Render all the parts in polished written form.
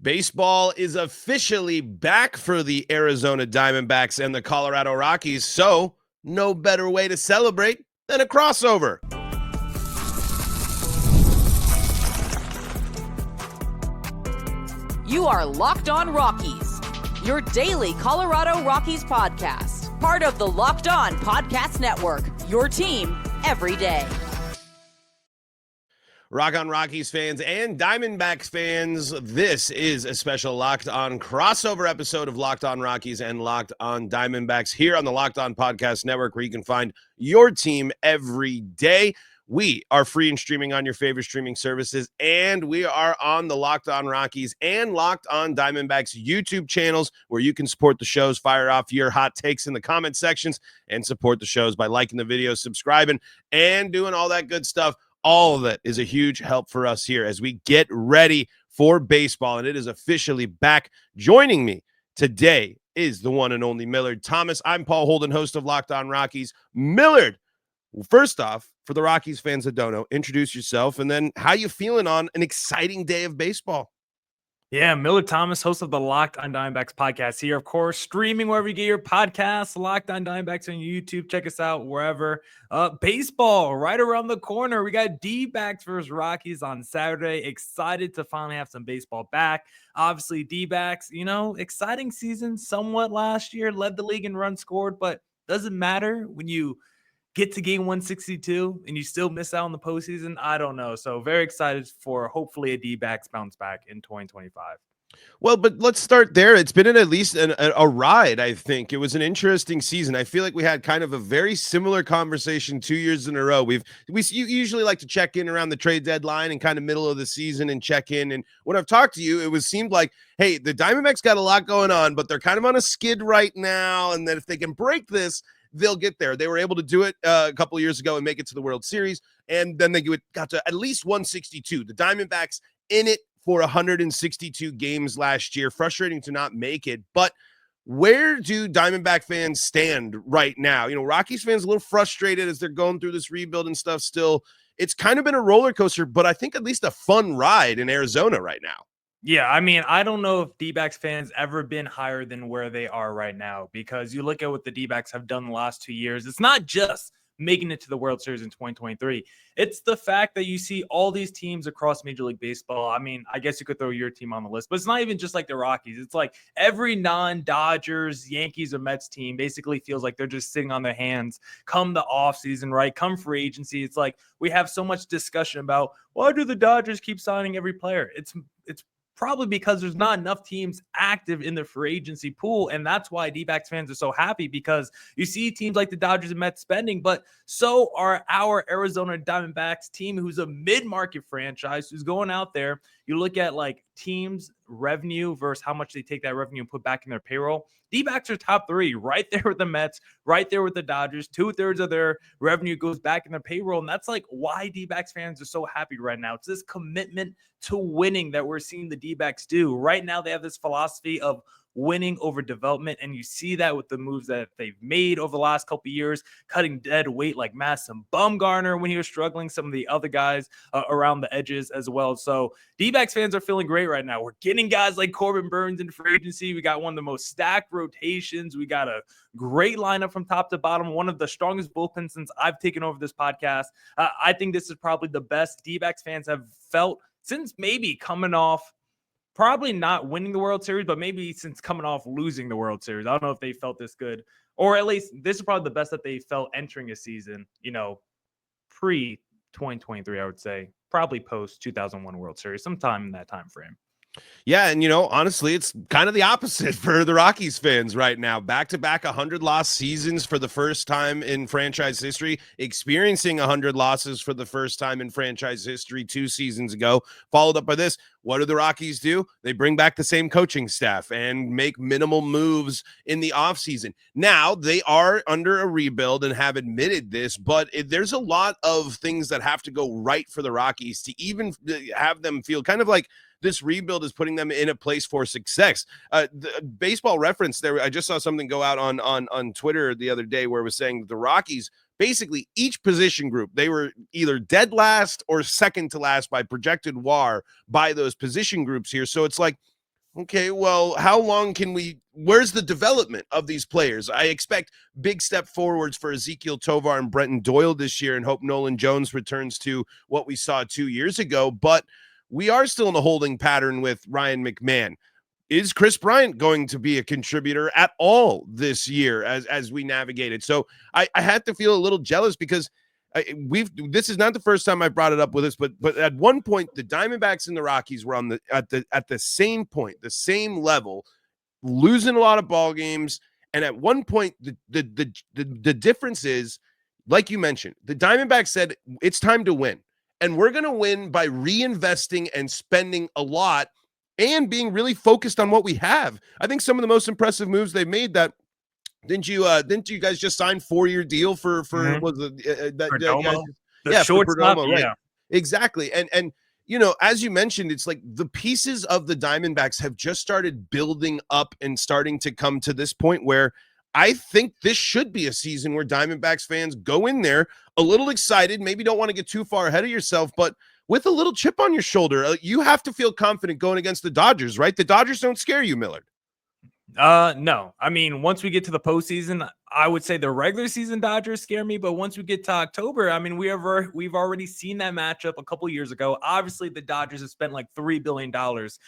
Baseball is officially back for the Arizona Diamondbacks and the Colorado Rockies, so no better way to celebrate than a crossover. You are Locked On Rockies, your daily Colorado Rockies podcast, part of the Locked On Podcast Network, your team every day. Rock on Rockies fans and Diamondbacks fans, this is a special Locked On crossover episode of Locked On Rockies and Locked On Diamondbacks here on the Locked On Podcast Network, where you can find your team every day. We are free and streaming on your favorite streaming services, and we are on the Locked On Rockies and Locked On Diamondbacks YouTube channels, where you can support the shows, fire off your hot takes in the comment sections, and support the shows by liking the videos, subscribing, and doing all that good stuff. All of it is a huge help for us here as we get ready for baseball, and it is officially back. Joining me today is the one and only Millard Thomas. I'm Paul Holden, host of Locked On Rockies. Millard, first off, for the Rockies fans that don't know, introduce yourself, and then how you feeling on an exciting day of baseball? Yeah, Millard Thomas, host of the Locked On Diamondbacks podcast here, of course, streaming wherever you get your podcasts, Locked On Diamondbacks on YouTube. Check us out wherever. Baseball right around the corner. We got D-Backs versus Rockies on Saturday. Excited to finally have some baseball back. Obviously, D-Backs, exciting season somewhat last year, led the league in runs scored, but doesn't matter when you get to game 162 and you still miss out on the postseason. I don't know. So very excited for hopefully a D-Backs bounce back in 2025. Well, but let's start there. It's been at least a ride, I think. It was an interesting season. I feel like we had kind of a very similar conversation 2 years in a row. We usually like to check in around the trade deadline and kind of middle of the season and check in. And when I've talked to you, seemed like, hey, the Diamondbacks got a lot going on, but they're kind of on a skid right now. And that if they can break this, they'll get there. They were able to do it a couple of years ago and make it to the World Series, and then they got to at least 162. The Diamondbacks in it for 162 games last year. Frustrating to not make it, but where do Diamondback fans stand right now? Rockies fans a little frustrated as they're going through this rebuild and stuff still. It's kind of been a roller coaster, but I think at least a fun ride in Arizona right now. Yeah, I don't know if D-Backs fans ever been higher than where they are right now, because you look at what the D-Backs have done the last 2 years. It's not just making it to the World Series in 2023. It's the fact that you see all these teams across Major League Baseball. I guess you could throw your team on the list, but it's not even just like the Rockies. It's like every non-Dodgers, Yankees, or Mets team basically feels like they're just sitting on their hands come the offseason, right? Come free agency. It's like we have so much discussion about, why do the Dodgers keep signing every player? It's probably because there's not enough teams active in the free agency pool. And that's why D-Backs fans are so happy, because you see teams like the Dodgers and Mets spending, but so are our Arizona Diamondbacks team, who's a mid-market franchise, who's going out there. You look at like teams' revenue versus how much they take that revenue and put back in their payroll. D-Backs are top three, right there with the Mets, right there with the Dodgers. 2/3 of their revenue goes back in their payroll. And that's like why D-Backs fans are so happy right now. It's this commitment to winning that we're seeing the D-Backs do. Right now, they have this philosophy of winning over development, and you see that with the moves that they've made over the last couple of years, cutting dead weight like Madison Bumgarner when he was struggling, some of the other guys around the edges as well. So D-Backs fans are feeling great right now. We're getting guys like Corbin Burns in free agency. We got one of the most stacked rotations. We got a great lineup from top to bottom, one of the strongest bullpens since I've taken over this podcast. I think this is probably the best D-Backs fans have felt since maybe coming off, probably not winning the World Series, but maybe since coming off losing the World Series. I don't know if they felt this good, or at least this is probably the best that they felt entering a season, pre-2023, I would say. Probably post-2001 World Series, sometime in that time frame. Yeah, and honestly, it's kind of the opposite for the Rockies fans right now. Back-to-back 100-loss seasons for the first time in franchise history, experiencing 100 losses for the first time in franchise history 2 seasons ago, followed up by this. What do the Rockies do? They bring back the same coaching staff and make minimal moves in the offseason. Now, they are under a rebuild and have admitted this, but there's a lot of things that have to go right for the Rockies to even have them feel kind of like this rebuild is putting them in a place for success. The Baseball Reference there, I just saw something go out on Twitter the other day where it was saying the Rockies, basically each position group, they were either dead last or second to last by projected WAR by those position groups here. So it's like Okay, well, how long where's the development of these players? I expect big step forwards for Ezekiel Tovar and Brenton Doyle this year and hope Nolan Jones returns to what we saw 2 years ago, but we are still in a holding pattern with Ryan McMahon. Is Chris Bryant going to be a contributor at all this year as we navigate it? So I had to feel a little jealous because this is not the first time I brought it up with us, but at one point the Diamondbacks and the Rockies were at the same point, the same level, losing a lot of ball games. And at one point, the difference is, like you mentioned, the Diamondbacks said it's time to win, and we're going to win by reinvesting and spending a lot and being really focused on what we have. I think some of the most impressive moves they've made that. Didn't you guys just sign 4-year deal for was it the shortstop, right? Yeah. Exactly. And as you mentioned, it's like the pieces of the Diamondbacks have just started building up and starting to come to this point where I think this should be a season where Diamondbacks fans go in there a little excited, maybe don't want to get too far ahead of yourself, but with a little chip on your shoulder. You have to feel confident going against the Dodgers, right? The Dodgers don't scare you, Millard. No. I mean, once we get to the postseason, I would say the regular season Dodgers scare me, but once we get to October, I mean, we've already seen that matchup a couple years ago. Obviously, the Dodgers have spent like $3 billion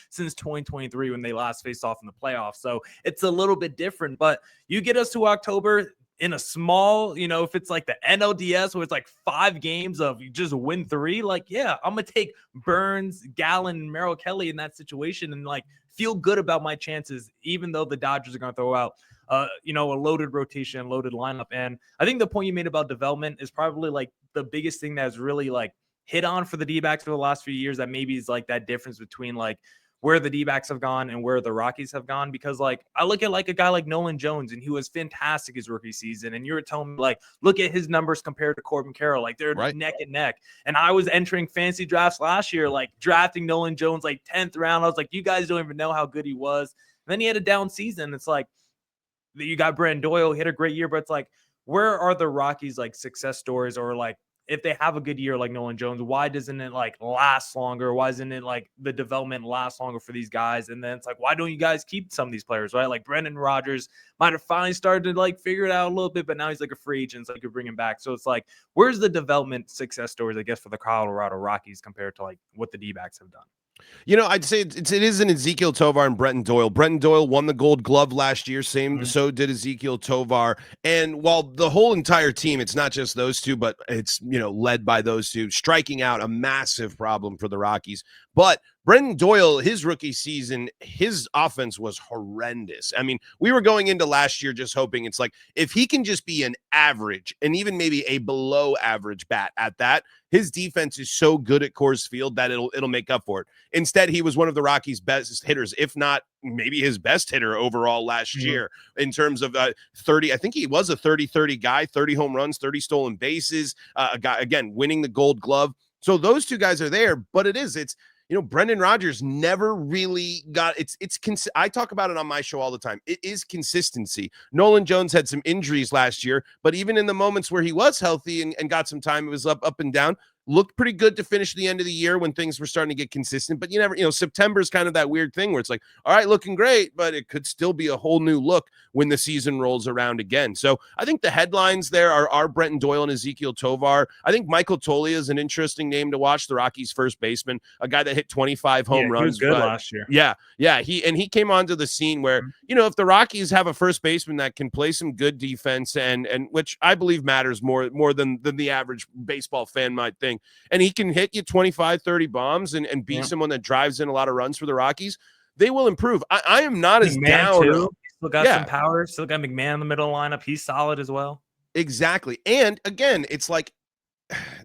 since 2023 when they last faced off in the playoffs. So it's a little bit different, but you get us to October in a small, if it's like the NLDS where it's like 5 games of you just win 3, like, yeah, I'm going to take Burns, Gallen, and Merrill Kelly in that situation and like feel good about my chances, even though the Dodgers are going to throw out, a loaded rotation, loaded lineup. And I think the point you made about development is probably like the biggest thing that's really like hit on for the D-backs for the last few years. That maybe is like that difference between like where the D-backs have gone and where the Rockies have gone. Because like I look at like a guy like Nolan Jones, and he was fantastic his rookie season. And you were telling me like, look at his numbers compared to Corbin Carroll, like they're right neck and neck. And I was entering fantasy drafts last year, like drafting Nolan Jones like 10th round. I was like, you guys don't even know how good he was. And then he had a down season. It's like you got Brenton Doyle, he had a great year, but it's like, where are the Rockies like success stories, or like if they have a good year like Nolan Jones, why doesn't it like last longer? Why isn't it like the development last longer for these guys? And then it's like, why don't you guys keep some of these players, right? Like Brendan Rodgers might have finally started to like figure it out a little bit, but now he's like a free agent, so you could bring him back. So it's like, where's the development success stories, I guess, for the Colorado Rockies compared to like what the D-backs have done? I'd say it is an Ezekiel Tovar and Brenton Doyle. Brenton Doyle won the Gold Glove last year. So did Ezekiel Tovar. And while the whole entire team, it's not just those two, but it's, led by those two, striking out a massive problem for the Rockies. But Brenton Doyle, his rookie season, his offense was horrendous. I mean, we were going into last year just hoping it's like, if he can just be an average and even maybe a below average bat at that, his defense is so good at Coors Field that it'll make up for it. Instead, he was one of the Rockies' best hitters, if not maybe his best hitter overall last year in terms of 30. I think he was a 30-30 guy, 30 home runs, 30 stolen bases, a guy, again, winning the Gold Glove. So those two guys are there, but it's Brendan Rodgers never really got I talk about it on my show all the time. It is consistency. Nolan Jones had some injuries last year, but even in the moments where he was healthy and got some time, it was up and down. Looked pretty good to finish the end of the year when things were starting to get consistent, but you never, September is kind of that weird thing where it's like, all right, looking great, but it could still be a whole new look when the season rolls around again. So I think the headlines there are Brenton Doyle and Ezekiel Tovar. I think Michael Toglia is an interesting name to watch, the Rockies' first baseman, a guy that hit 25 home runs. He was good last year. Yeah. He came onto the scene where, if the Rockies have a first baseman that can play some good defense and which I believe matters more than the average baseball fan might think, and he can hit you 25, 30 bombs and be someone that drives in a lot of runs for the Rockies, they will improve. I am not as down. Too. Still got some power. Still got McMahon in the middle lineup. He's solid as well. Exactly. And again, it's like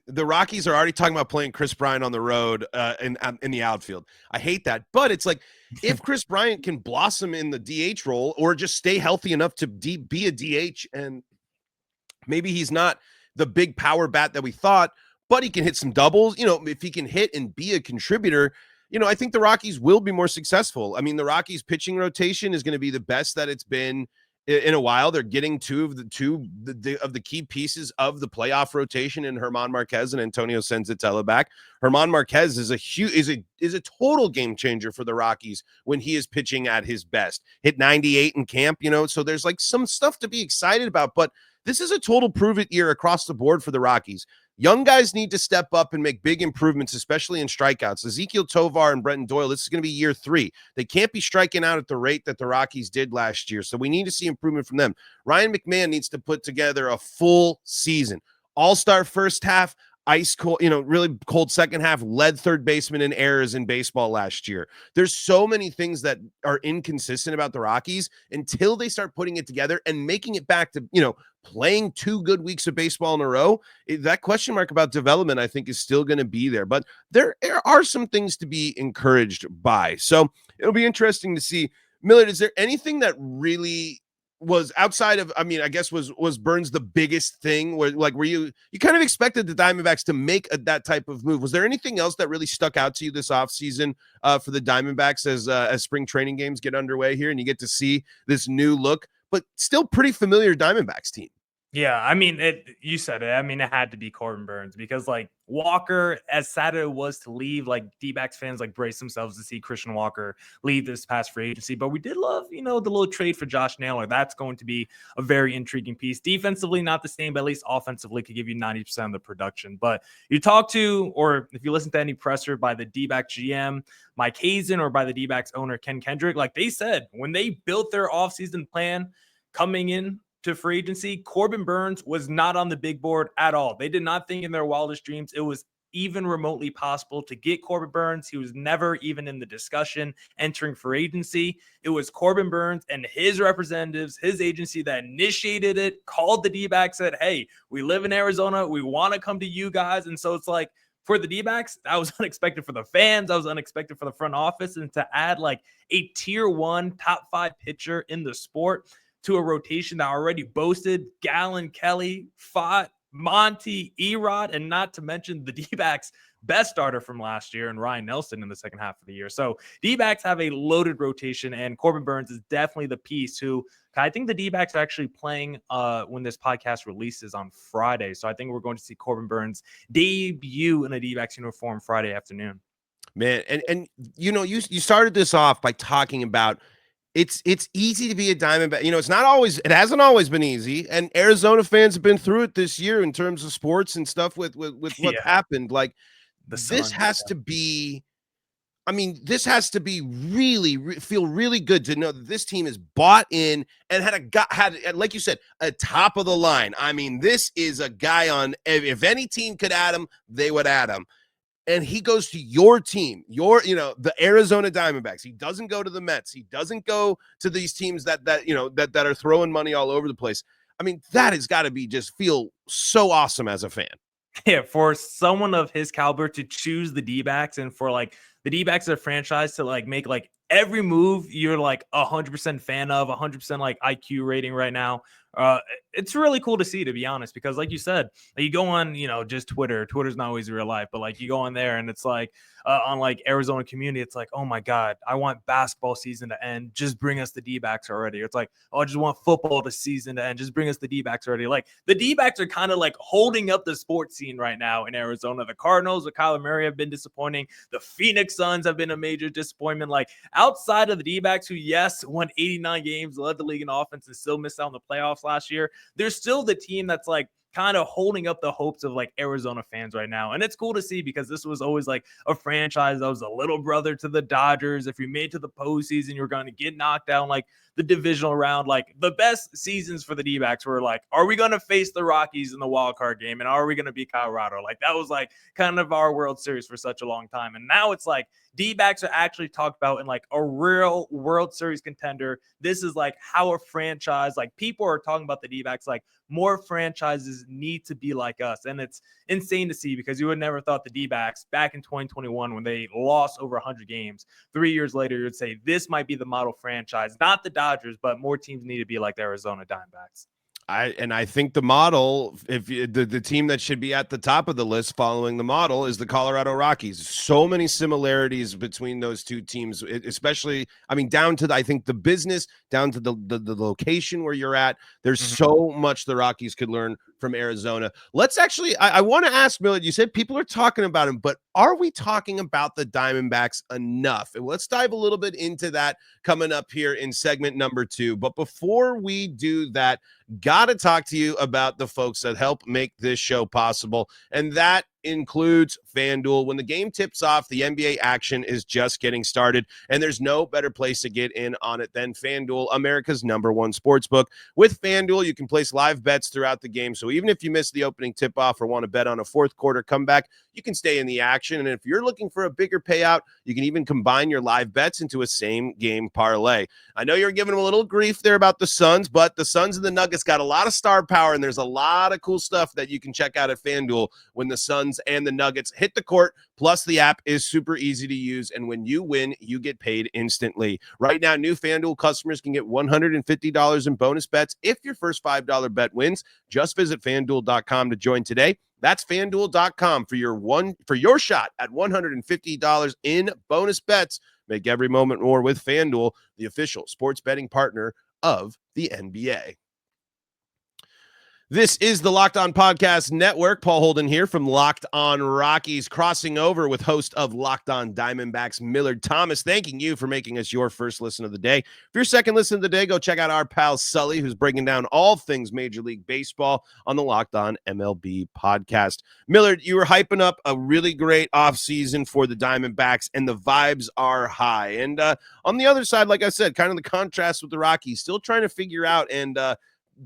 the Rockies are already talking about playing Chris Bryant on the road in the outfield. I hate that. But it's like, if Chris Bryant can blossom in the DH role or just stay healthy enough to be a DH, and maybe he's not the big power bat that we thought, but he can hit some doubles. If he can hit and be a contributor, I think the Rockies will be more successful. I mean, the Rockies pitching rotation is going to be the best that it's been in a while. They're getting two of the key pieces of the playoff rotation in German Marquez and Antonio Senzatella back. German Marquez is a total game changer for the Rockies when he is pitching at his best. Hit 98 in camp, so there's like some stuff to be excited about, but this is a total prove it year across the board for the Rockies. Young guys need to step up and make big improvements, especially in strikeouts. Ezekiel Tovar and Brenton Doyle, this is going to be year 3. They can't be striking out at the rate that the Rockies did last year, so we need to see improvement from them. Ryan McMahon needs to put together a full season. All-star first half, ice cold, really cold second half, led third baseman in errors in baseball last year. There's so many things that are inconsistent about the Rockies until they start putting it together and making it back to, playing 2 good weeks of baseball in a row. That question mark about development, I think, is still going to be there, but there are some things to be encouraged by. So it'll be interesting to see. Millard, is there anything that really was outside of, I guess was Burns the biggest thing where you kind of expected the Diamondbacks to make that type of move? Was there anything else that really stuck out to you this offseason for the Diamondbacks as spring training games get underway here and you get to see this new look, but still pretty familiar Diamondbacks team? Yeah, you said it. It had to be Corbin Burns because, Walker, as sad as it was to leave, D-backs fans, brace themselves to see Christian Walker leave this past free agency. But we did love, the little trade for Josh Naylor. That's going to be a very intriguing piece. Defensively, not the same, but at least offensively could give you 90% of the production. But you talk to, or if you listen to any presser by the D-backs GM, Mike Hazen, or by the D-backs owner, Ken Kendrick, they said when they built their offseason plan coming in to free agency, Corbin Burns was not on the big board at all. They did not think in their wildest dreams it was even remotely possible to get Corbin Burns. He was never even in the discussion entering free agency. It was Corbin Burns and his representatives, his agency, that initiated it, called the D-backs, said, hey, we live in Arizona. We want to come to you guys. And so it's for the D-backs, that was unexpected for the fans. That was unexpected for the front office. And to add a tier 1 top 5 pitcher in the sport to a rotation that already boasted Gallen, Kelly, Fott, Monty, Erod, and not to mention the D-backs best starter from last year and Ryan Nelson in the second half of the year. So D-backs have a loaded rotation, and Corbin Burns is definitely the piece who I think the D-backs are actually playing when this podcast releases on Friday. So I think we're going to see Corbin Burns debut in a D-backs uniform Friday afternoon. Man, and you started this off by talking about it's easy to be a Diamondback. It hasn't always been easy. And Arizona fans have been through it this year in terms of sports and stuff with what happened. This has to be really feel really good to know that this team is bought in and had, like you said, a top of the line. This is a guy if any team could add him, they would add him. And he goes to your team, the Arizona Diamondbacks. He doesn't go to the Mets. He doesn't go to these teams that are throwing money all over the place. That has got to just feel so awesome as a fan. Yeah, for someone of his caliber to choose the D-backs and for the D-backs are a franchise to make every move you're 100% fan of, 100% IQ rating right now. It's really cool to see, to be honest, because like you said, you go on, just Twitter's not always real life, but you go on there and it's on Arizona community, it's oh my God, I want basketball season to end. Just bring us the D-backs already. It's oh, I just want football season to end. Just bring us the D-backs already. The D-backs are kind of holding up the sports scene right now in Arizona. The Cardinals with Kyler Murray have been disappointing. The Phoenix Suns have been a major disappointment. Outside of the D-backs, who won 89 games, led the league in offense, and still missed out on the playoffs last year, there's still the team that's kind of holding up the hopes of Arizona fans right now. And it's cool to see because this was always a franchise that was a little brother to the Dodgers. If you made to the postseason, you're going to get knocked down the divisional round. The best seasons for the D-backs were are we going to face the Rockies in the wild card game? And are we going to beat Colorado? That was kind of our World Series for such a long time. And now it's D-backs are actually talked about in a real World Series contender. This is how a franchise, people are talking about the D-backs, more franchises need to be like us. And it's insane to see because you would never thought the D-backs back in 2021, when they lost over 100 games, 3 years later, you would say this might be the model franchise, not the Dodgers, but more teams need to be like the Arizona Diamondbacks. I think the model, if the team that should be at the top of the list following the model is the Colorado Rockies. So many similarities between those two teams, especially, I mean, down to I think the business, down to the location where you're at. There's so much the Rockies could learn from Arizona. Let's actually, I want to ask Millard, you said people are talking about him, but are we talking about the Diamondbacks enough? And let's dive a little bit into that coming up here in segment number 2. But before we do that, got to talk to you about the folks that help make this show possible, and that includes FanDuel. When the game tips off, the NBA action is just getting started, and there's no better place to get in on it than FanDuel, America's #1 sportsbook. With FanDuel, you can place live bets throughout the game, so even if you miss the opening tip-off or want to bet on a fourth quarter comeback, you can stay in the action, and if you're looking for a bigger payout, you can even combine your live bets into a same-game parlay. I know you're giving them a little grief there about the Suns, but the Suns and the Nuggets got a lot of star power, and there's a lot of cool stuff that you can check out at FanDuel when the Suns and the Nuggets hit the court. Plus, the app is super easy to use, and when you win, you get paid instantly. Right now, new FanDuel customers can get $150 in bonus bets if your first $5 bet wins. Just visit FanDuel.com to join today. That's FanDuel.com for your shot at $150 in bonus bets. Make every moment more with FanDuel, the official sports betting partner of the NBA. This is the Locked On Podcast Network. Paul Holden here from Locked On Rockies, crossing over with host of Locked On Diamondbacks, Millard Thomas, thanking you for making us your first listen of the day. For your second listen of the day, go check out our pal Sully, who's breaking down all things Major League Baseball on the Locked On MLB podcast. Millard, you were hyping up a really great offseason for the Diamondbacks, and the vibes are high. And on the other side, like I said, kind of the contrast with the Rockies, still trying to figure out and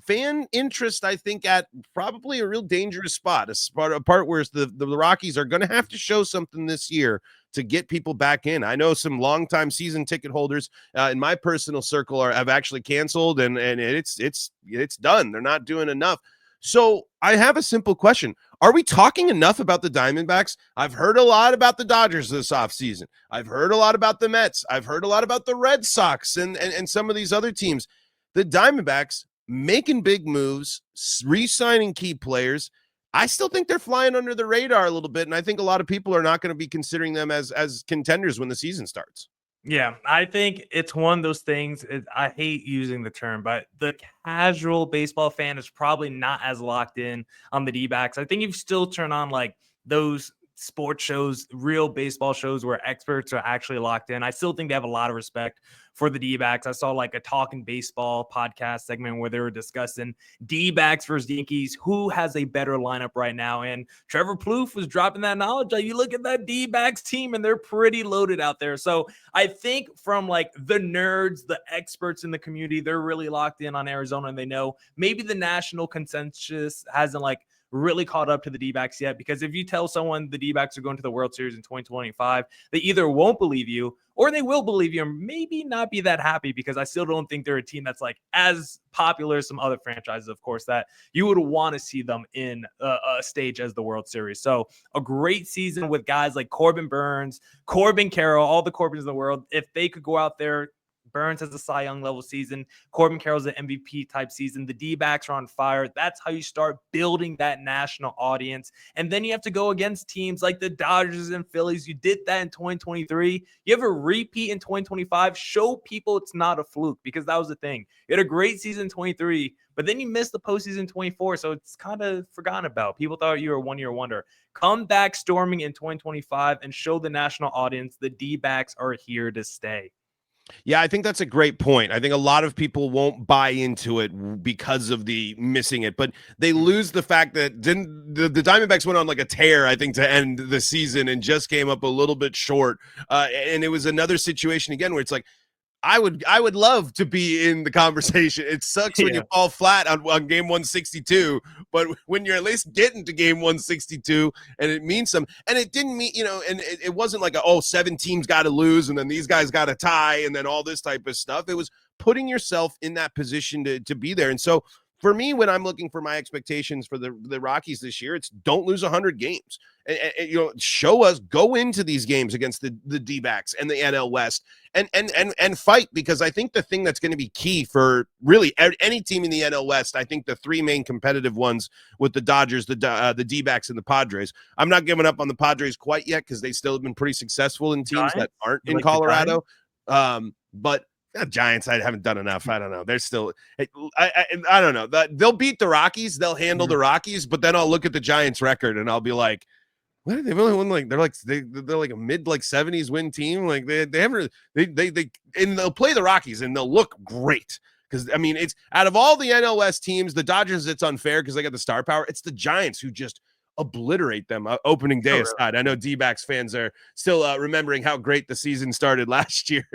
fan interest, I think, at probably a real dangerous spot, a part where the Rockies are going to have to show something this year to get people back in. I know some longtime season ticket holders in my personal circle have actually canceled, and it's done. They're not doing enough. So I have a simple question. Are we talking enough about the Diamondbacks? I've heard a lot about the Dodgers this offseason. I've heard a lot about the Mets. I've heard a lot about the Red Sox and some of these other teams. The Diamondbacks making big moves, re-signing key players. I still think they're flying under the radar a little bit, and I think a lot of people are not going to be considering them as contenders when the season starts. Yeah, I think it's one of those things. I hate using the term, but the casual baseball fan is probably not as locked in on the D-backs. I think you still turn on like those sports shows, real baseball shows where experts are actually locked in. I still think they have a lot of respect for the D-backs. I saw like a Talking Baseball podcast segment where they were discussing D-backs versus Yankees, who has a better lineup right now. And Trevor Plouffe was dropping that knowledge. Like, you look at that D-backs team and they're pretty loaded out there. So I think from like the nerds, the experts in the community, they're really locked in on Arizona, and they know maybe the national consensus hasn't like really caught up to the D-backs yet, because if you tell someone the D-backs are going to the World Series in 2025, they either won't believe you or they will believe you and maybe not be that happy, because I still don't think they're a team that's like as popular as some other franchises, of course, that you would want to see them in a stage as the World Series. So a great season with guys like Corbin Burnes, Corbin Carroll, all the Corbins in the world. If they could go out there, Burnes has a Cy Young level season. Corbin Carroll's an MVP type season. The D-backs are on fire. That's how you start building that national audience. And then you have to go against teams like the Dodgers and Phillies. You did that in 2023. You have a repeat in 2025. Show people it's not a fluke, because that was the thing. You had a great season in 23, but then you missed the postseason in 24. So it's kind of forgotten about. People thought you were a one-year wonder. Come back storming in 2025 and show the national audience the D-backs are here to stay. Yeah, I think that's a great point. I think a lot of people won't buy into it because of the missing it, but they lose the fact that the Diamondbacks went on like a tear, I think, to end the season and just came up a little bit short. And it was another situation again where it's like, I would love to be in the conversation. It sucks when you fall flat on game 162, but when you're at least getting to game 162 and it means something, and it didn't mean, and it wasn't like 7 teams got to lose and then these guys got to tie and then all this type of stuff. It was putting yourself in that position to be there. And so for me, when I'm looking for my expectations for the Rockies this year, it's don't lose 100 games. And show us, go into these games against the D-backs and the NL West and fight, because I think the thing that's going to be key for really any team in the NL West, I think the three main competitive ones with the Dodgers, the D-backs, and the Padres. I'm not giving up on the Padres quite yet because they still have been pretty successful in teams that aren't in Colorado. But Giants, I haven't done enough. I don't know. They're still, I don't know. They'll beat the Rockies. They'll handle the Rockies, but then I'll look at the Giants record and I'll be like, what? They've only won they're like a mid 70s win team. Like they haven't, and they'll play the Rockies and they'll look great. Because I mean, it's out of all the NL West teams, the Dodgers, it's unfair because they got the star power. It's the Giants who just obliterate them opening day aside. I know D-backs fans are still remembering how great the season started last year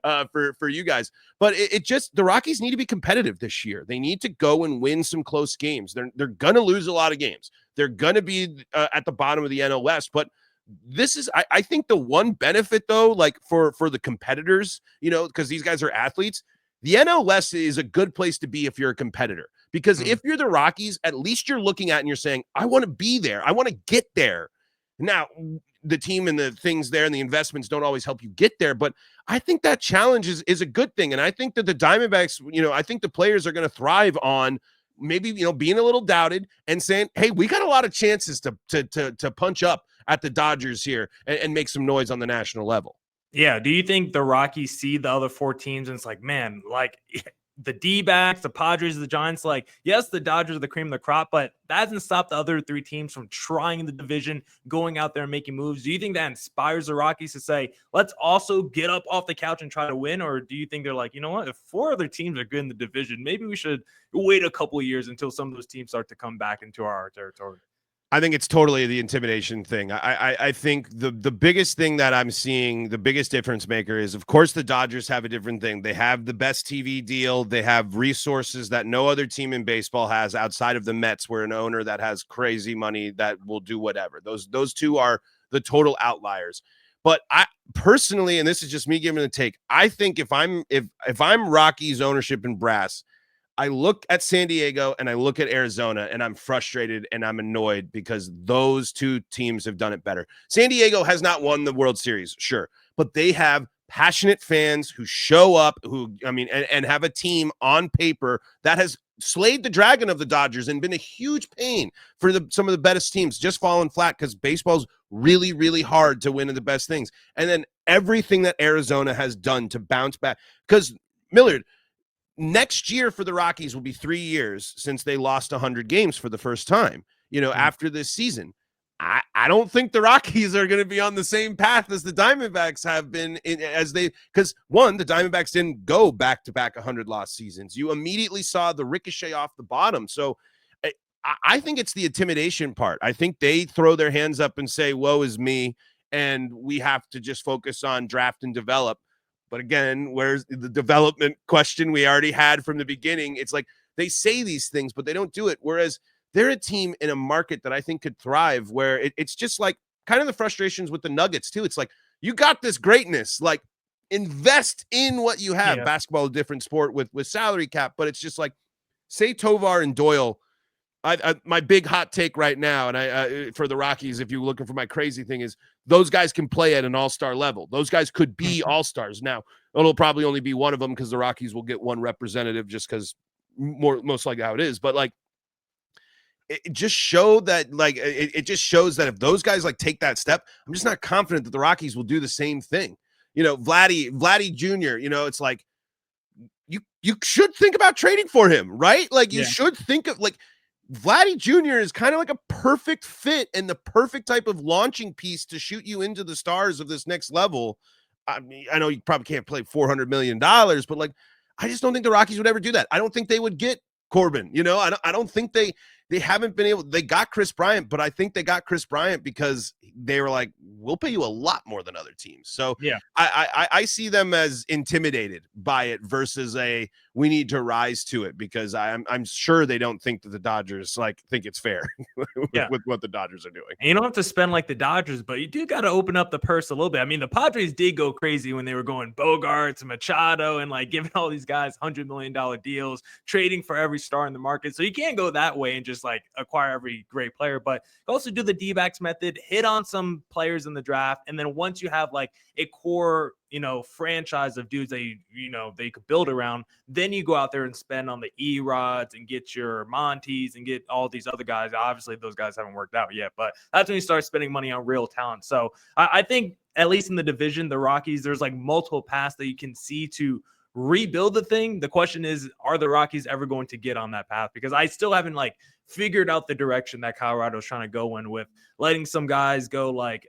for you guys, but it just, the Rockies need to be competitive this year. They need to go and win some close games. They're going to lose a lot of games. They're going to be at the bottom of the NL West, but this is, I think the one benefit though, like for the competitors, because these guys are athletes, the NL West is a good place to be if you're a competitor. Because if you're the Rockies, at least you're looking at and you're saying, I want to be there. I want to get there. Now, the team and the things there and the investments don't always help you get there. But I think that challenge is a good thing. And I think that the Diamondbacks, I think the players are going to thrive on maybe, being a little doubted and saying, hey, we got a lot of chances to punch up at the Dodgers here and make some noise on the national level. Yeah. Do you think the Rockies see the other four teams and it's like, man, like the D-backs, the Padres, the Giants, like, yes, the Dodgers are the cream of the crop, but that hasn't stopped the other three teams from trying the division, going out there and making moves. Do you think that inspires the Rockies to say, let's also get up off the couch and try to win? Or do you think they're like, you know what, if four other teams are good in the division, maybe we should wait a couple of years until some of those teams start to come back into our territory? I think it's totally the intimidation thing. I think the biggest thing that I'm seeing, the biggest difference maker is, of course, the Dodgers have a different thing. They have the best TV deal. They have resources that no other team in baseball has outside of the Mets, where an owner that has crazy money that will do whatever. Those two are the total outliers. But I personally, and this is just me giving a take, I think if I'm Rockies ownership and brass, I look at San Diego and I look at Arizona and I'm frustrated and I'm annoyed because those two teams have done it better. San Diego has not won the World Series, sure, but they have passionate fans who show up, and have a team on paper that has slayed the dragon of the Dodgers and been a huge pain for some of the best teams, just falling flat because baseball's really, really hard to win in the best things. And then everything that Arizona has done to bounce back, because Millard, next year for the Rockies will be 3 years since they lost 100 games for the first time, after this season. I don't think the Rockies are going to be on the same path as the Diamondbacks have been because one, the Diamondbacks didn't go back-to-back 100 loss seasons. You immediately saw the ricochet off the bottom. So I think it's the intimidation part. I think they throw their hands up and say, woe is me, and we have to just focus on draft and develop. But again, where's the development question we already had from the beginning? It's like they say these things, but they don't do it. Whereas they're a team in a market that I think could thrive, where it's just like kind of the frustrations with the Nuggets too. It's like, you got this greatness, like invest in what you have. Yeah. Basketball, a different sport with salary cap, but it's just like, say Tovar and Doyle. My big hot take right now, and for the Rockies, if you're looking for my crazy thing, is those guys can play at an all-star level. Those guys could be all-stars. Now, it'll probably only be one of them because the Rockies will get one representative just because most likely how it is. But like, it just showed that, like, it just shows that if those guys like take that step, I'm just not confident that the Rockies will do the same thing. Vladdy Jr., it's like, you should think about trading for him, right? Like, you should think of, like, Vladdy Jr. is kind of like a perfect fit and the perfect type of launching piece to shoot you into the stars of this next level. I mean, I know you probably can't play $400 million, but like, I just don't think the Rockies would ever do that. I don't think they would get Corbin. I don't think they haven't been able, they got Chris Bryant, but I think they got Chris Bryant because they were like, we'll pay you a lot more than other teams. So Yeah. I see them as intimidated by it versus we need to rise to it, because I'm sure they don't think that the Dodgers think it's fair with what the Dodgers are doing. And you don't have to spend like the Dodgers, but you do got to open up the purse a little bit. I mean, the Padres did go crazy when they were going Bogarts and Machado and like giving all these guys $100 million deals, trading for every star in the market. So you can't go that way and just like acquire every great player, but also do the D-backs method, hit on some players in the draft. And then once you have like a core, franchise of dudes that they could build around, then you go out there and spend on the E-Rods and get your Montes and get all these other guys. Obviously, those guys haven't worked out yet, but that's when you start spending money on real talent. So I think at least in the division, the Rockies, there's like multiple paths that you can see to rebuild the thing. The question is, are the Rockies ever going to get on that path? Because I still haven't like figured out the direction that Colorado's trying to go in with letting some guys go like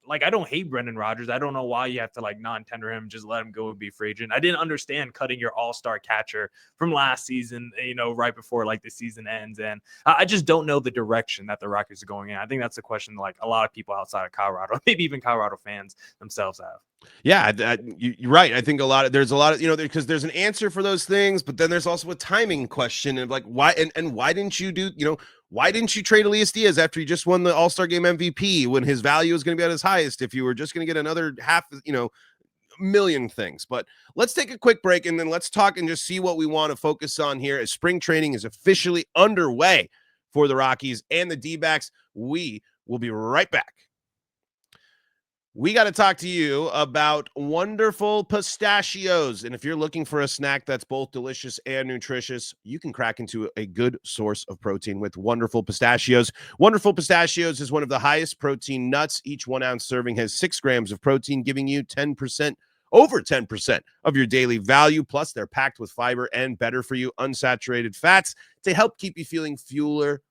I don't hate Brendan Rodgers. I don't know why you have to like non-tender him, just let him go and be free agent. I didn't understand cutting your all-star catcher from last season, right before like the season ends. And I just don't know the direction that the Rockies are going in. I think that's the question like a lot of people outside of Colorado, maybe even Colorado fans themselves have. Yeah, you're right. I think there's a lot of, because there's an answer for those things, but then there's also a timing question of like, why, and why didn't you why didn't you trade Elias Diaz after he just won the All-Star Game MVP when his value is going to be at his highest, if you were just going to get another half, million things. But let's take a quick break and then let's talk and just see what we want to focus on here as spring training is officially underway for the Rockies and the D-backs. We will be right back. We got to talk to you about wonderful pistachios. And if you're looking for a snack that's both delicious and nutritious, you can crack into a good source of protein with wonderful pistachios. Wonderful pistachios is one of the highest protein nuts. Each 1 ounce serving has 6 grams of protein, giving you over 10% of your daily value. Plus, they're packed with fiber and better for you unsaturated fats to help keep you feeling fuller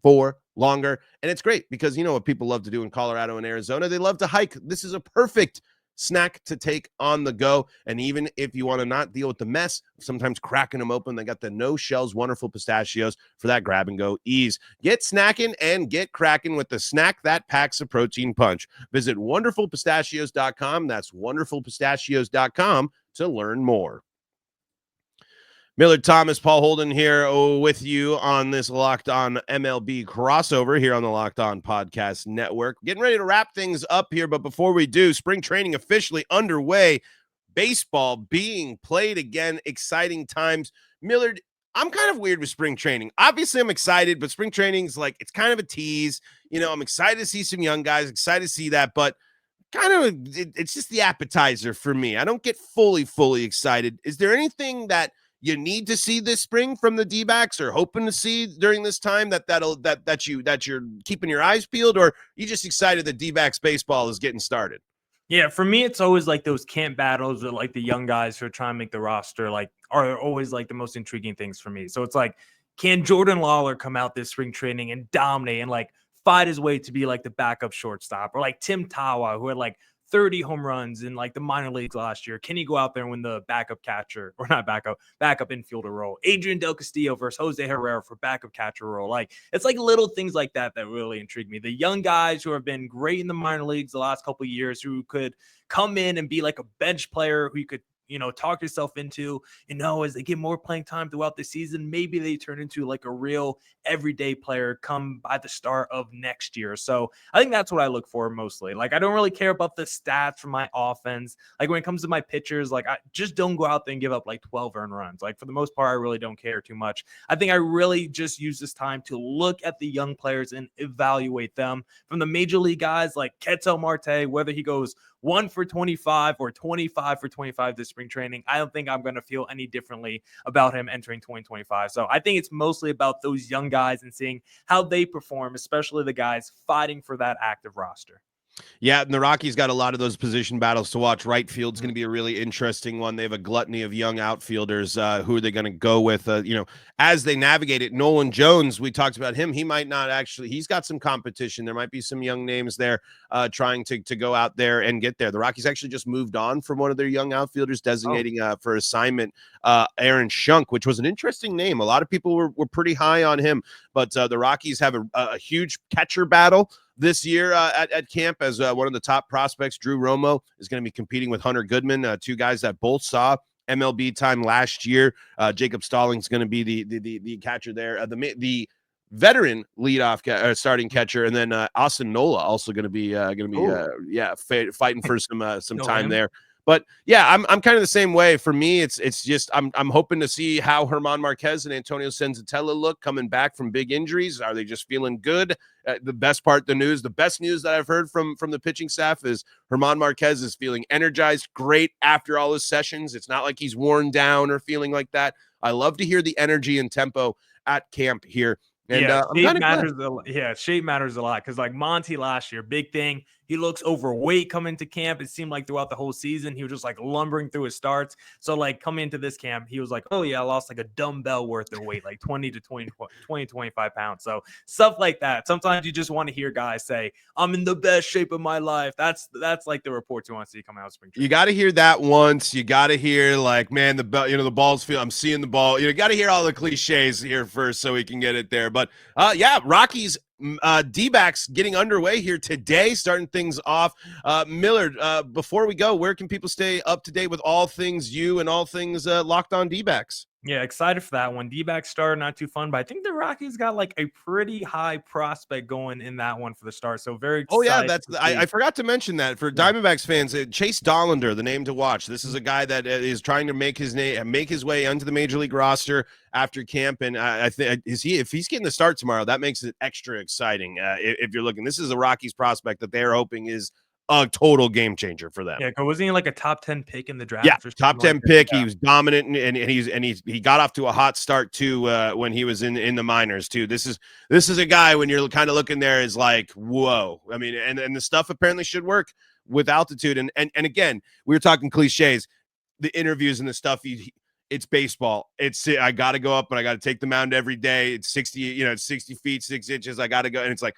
for longer. And it's great because what people love to do in Colorado and Arizona, they love to hike. This is a perfect snack to take on the go. And even if you want to not deal with the mess, sometimes cracking them open, they got the no shells, wonderful pistachios for that grab and go ease. Get snacking and get cracking with the snack that packs a protein punch. Visit wonderfulpistachios.com. That's wonderfulpistachios.com to learn more. Millard Thomas, Paul Holden here with you on this Locked On MLB crossover here on the Locked On Podcast Network. Getting ready to wrap things up here, but before we do, spring training officially underway. Baseball being played again. Exciting times. Millard, I'm kind of weird with spring training. Obviously, I'm excited, but spring training is like, it's kind of a tease. I'm excited to see some young guys, excited to see that, but it's just the appetizer for me. I don't get fully excited. Is there anything that you need to see this spring from the D-backs or hoping to see during this time that you're keeping your eyes peeled, or you just excited that D-backs baseball is getting started? Yeah, for me, it's always like those camp battles with like the young guys who are trying to make the roster, like are always like the most intriguing things for me. So it's like, can Jordan Lawler come out this spring training and dominate and like fight his way to be like the backup shortstop, or like Tim Tawa, who had like 30 home runs in like the minor leagues last year? Can he go out there and win the backup catcher, or not backup infielder role? Adrian Del Castillo versus Jose Herrera for backup catcher role. Like, it's like little things like that really intrigue me. The young guys who have been great in the minor leagues the last couple of years, who could come in and be like a bench player who you could talk yourself into, as they get more playing time throughout the season, maybe they turn into like a real everyday player come by the start of next year. So I think that's what I look for mostly. Like, I don't really care about the stats from my offense. Like, when it comes to my pitchers, like, I just don't go out there and give up like 12 earned runs. Like, for the most part, I really don't care too much. I think I really just use this time to look at the young players and evaluate them. From the major league guys like Ketel Marte, whether he goes 1 for 25 or 25 for 25 this spring training, I don't think I'm going to feel any differently about him entering 2025. So I think it's mostly about those young guys and seeing how they perform, especially the guys fighting for that active roster. Yeah, and the Rockies got a lot of those position battles to watch. Right field's going to be a really interesting one. They have a gluttony of young outfielders. Who are they going to go with? As they navigate it, Nolan Jones, we talked about him. He might not actually. He's got some competition. There might be some young names there trying to go out there and get there. The Rockies actually just moved on from one of their young outfielders, designating for assignment Aaron Schunk, which was an interesting name. A lot of people were pretty high on him, but the Rockies have a huge catcher battle this year at camp, as one of the top prospects, Drew Romo, is going to be competing with Hunter Goodman, two guys that both saw MLB time last year. Jacob Stallings going to be the catcher there. The veteran leadoff starting catcher, and then Austin Nola also going to be fighting for some time there. But yeah, I'm kind of the same way. For me, it's just I'm hoping to see how German Marquez and Antonio Senzatella look coming back from big injuries. Are they just feeling good? The best news that I've heard from the pitching staff is German Marquez is feeling energized, great after all his sessions. It's not like he's worn down or feeling like that. I love to hear the energy and tempo at camp here. And shape matters a lot because like Monty last year, big thing. He looks overweight coming to camp. It seemed like throughout the whole season, he was just like lumbering through his starts. So like coming into this camp, he was like, oh yeah, I lost like a dumbbell worth of weight, like 20 to 25 pounds. So stuff like that. Sometimes you just want to hear guys say, I'm in the best shape of my life. That's like the reports you want to see coming out of spring training. You got to hear that once. You got to hear like, man, the ball's feel. I'm seeing the ball. You got to hear all the cliches here first so we can get it there. But Rockies D-Backs getting underway here today, starting things off. Millard, before we go, where can people stay up to date with all things you and all things Locked On D-Backs? Yeah, excited for that one. D-Backs start, not too fun, but I think the Rockies got like a pretty high prospect going in that one for the start. So very excited. Oh yeah, I forgot to mention that for Diamondbacks fans, Chase Dollander, the name to watch. This is a guy that is trying to make his way onto the major league roster after camp, and I think if he's getting the start tomorrow, that makes it extra exciting. If you're looking, this is a Rockies prospect that they're hoping is a total game changer for them. Yeah, because wasn't he like a top 10 pick in the draft? Yeah, top 10 pick. Yeah. He was dominant, and he got off to a hot start too when he was in the minors too. This is a guy when you're kind of looking there is like, whoa. I mean, and the stuff apparently should work with altitude. And again, we were talking cliches, the interviews and the stuff. It's baseball. I got to go up and I got to take the mound every day. It's 60 feet 6 inches. I got to go, and it's like,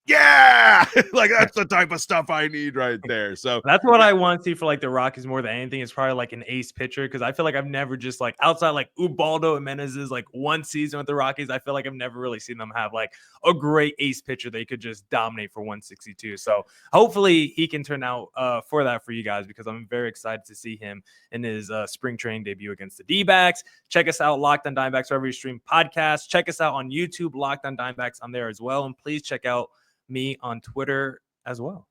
yeah, like that's the type of stuff I need right there. So that's what I want to see for like the Rockies more than anything. It's probably like an ace pitcher because I feel like I've never just like outside like Ubaldo Jimenez's like one season with the Rockies. I feel like I've never really seen them have like a great ace pitcher they could just dominate for 162. So hopefully he can turn out for that for you guys because I'm very excited to see him in his spring training debut against the D-Backs. Check us out, Locked On Diamondbacks, wherever you stream podcasts. Check us out on YouTube, Locked On Diamondbacks on there as well. And please check out me on Twitter as well.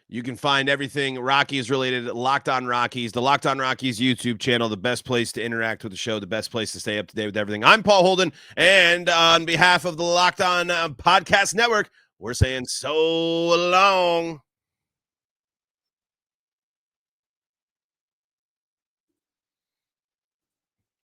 You can find everything Rockies related at Locked On Rockies, the Locked On Rockies YouTube channel, the best place to interact with the show, the best place to stay up to date with everything. I'm Paul Holden, and on behalf of the Locked On Podcast Network, we're saying so long.